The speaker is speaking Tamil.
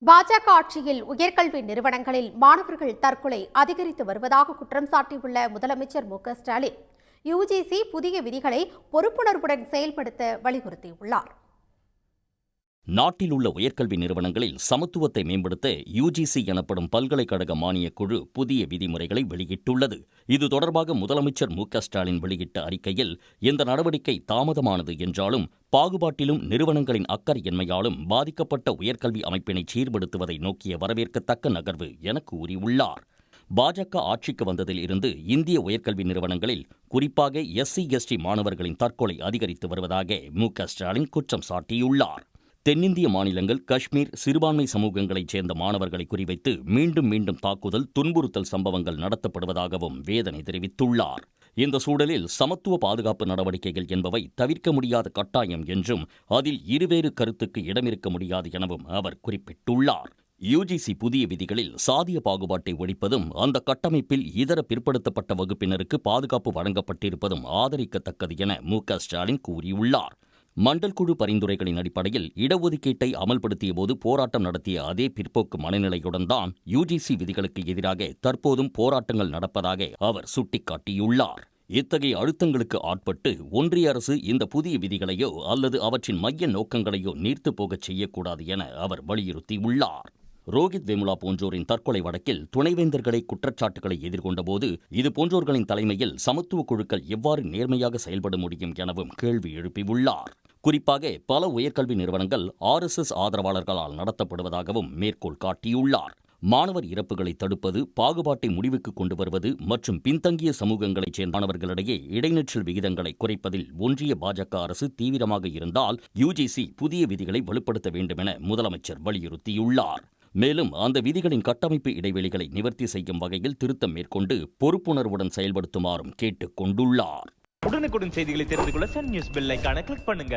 பாஜக ஆட்சியில் உயர்கல்வி நிறுவனங்களில் மாணவர்கள் தற்கொலை அதிகரித்து வருவதாக குற்றம் சாட்டியுள்ள முதலமைச்சர் மு.க.ஸ்டாலின் யுஜிசி புதிய விதிகளை பொறுப்புணர்வுடன் செயல்படுத்த வலியுறுத்தியுள்ளார். நாட்டில் உள்ள உயர்கல்வி நிறுவனங்களில் சமத்துவத்தை மேம்படுத்த யுஜிசி எனப்படும் பல்கலைக்கழக மானியக் குழு புதிய விதிமுறைகளை வெளியிட்டுள்ளது. இது தொடர்பாக முதலமைச்சர் மு.க.ஸ்டாலின் வெளியிட்ட அறிக்கையில் இந்த நடவடிக்கை தாமதமானது என்றாலும் பாகுபாட்டிலும் நிறுவனங்களின் அக்கறையின்மையாலும் பாதிக்கப்பட்ட உயர்கல்வி அமைப்பினை சீர்படுத்துவதை நோக்கிய வரவேற்கத்தக்க நகர்வு என கூறியுள்ளார். பாஜக ஆட்சிக்கு வந்ததில் இருந்து இந்திய உயர்கல்வி நிறுவனங்களில் குறிப்பாக SC/ST மாணவர்களின் தற்கொலை அதிகரித்து வருவதாக மு.க.ஸ்டாலின் குற்றம் சாட்டியுள்ளார். தென்னிந்திய மாநிலங்கள் காஷ்மீர் சிறுபான்மை சமூகங்களைச் சேர்ந்த மாணவர்களை குறிவைத்து மீண்டும் மீண்டும் தாக்குதல் துன்புறுத்தல் சம்பவங்கள் நடத்தப்படுவதாகவும் வேதனை தெரிவித்துள்ளார். இந்த சூழலில் சமத்துவ பாதுகாப்பு நடவடிக்கைகள் என்பவை தவிர்க்க முடியாத கட்டாயம் என்றும் அதில் இருவேறு கருத்துக்கு இடமிருக்க முடியாது எனவும் அவர் குறிப்பிட்டுள்ளார். யுஜிசி புதிய விதிகளில் சாதிய பாகுபாட்டை ஒழிப்பதும் அந்த கட்டமைப்பில் இதர பிற்படுத்தப்பட்ட வகுப்பினருக்கு பாதுகாப்பு வழங்கப்பட்டிருப்பதும் ஆதரிக்கத்தக்கது என மு.க.ஸ்டாலின் கூறியுள்ளார். மண்டல் குழு பரிந்துரைகளின் அடிப்படையில் இடஒதுக்கீட்டை அமல்படுத்திய போது போராட்டம் நடத்திய அதே பிற்போக்கு மனநிலையுடன் தான் யுஜிசி விதிகளுக்கு எதிராக தற்போதும் போராட்டங்கள் நடப்பதாக அவர் சுட்டிக்காட்டியுள்ளார். இத்தகைய அழுத்தங்களுக்கு ஆட்பட்டு ஒன்றிய அரசு இந்த புதிய விதிகளையோ அல்லது அவற்றின் மைய நோக்கங்களையோ நீர்த்துப் போகச் செய்யக்கூடாது என அவர் வலியுறுத்தியுள்ளார். ரோஹித் வெமுலா போன்றோரின் தற்கொலை வழக்கில் துணைவேந்தர்களை குற்றச்சாட்டுகளை எதிர்கொண்டபோது இதுபோன்றோர்களின் தலைமையில் சமத்துவ குழுக்கள் எவ்வாறு நேர்மையாக செயல்பட முடியும் எனவும் கேள்வி எழுப்பியுள்ளார். குறிப்பாக பல உயர்கல்வி நிறுவனங்கள் RSS ஆதரவாளர்களால் நடத்தப்படுவதாகவும் மேற்கோள் காட்டியுள்ளார். மாணவர் இறப்புகளை தடுப்பது, பாகுபாட்டை முடிவுக்கு கொண்டு வருவது மற்றும் பின்தங்கிய சமூகங்களைச் சேர்ந்த மாணவர்களிடையே இடைநிற்றல் விகிதங்களை குறைப்பதில் ஒன்றிய பாஜக அரசு தீவிரமாக இருந்தால் யுஜிசி புதிய விதிகளை வலுப்படுத்த வேண்டும் என முதலமைச்சர் வலியுறுத்தியுள்ளார். மேலும் அந்த விதிகளின் கட்டமைப்பு இடைவெளிகளை நிவர்த்தி செய்யும் வகையில் திருத்தம் மேற்கொண்டு பொறுப்புணர்வுடன் செயல்படுத்துமாறும் கேட்டுக் கொண்டுள்ளார். உடனுக்குடன் செய்திகளை தெரிந்து கொள்ள சன் நியூஸ் பெல் ஐகானை கிளிக் பண்ணுங்க.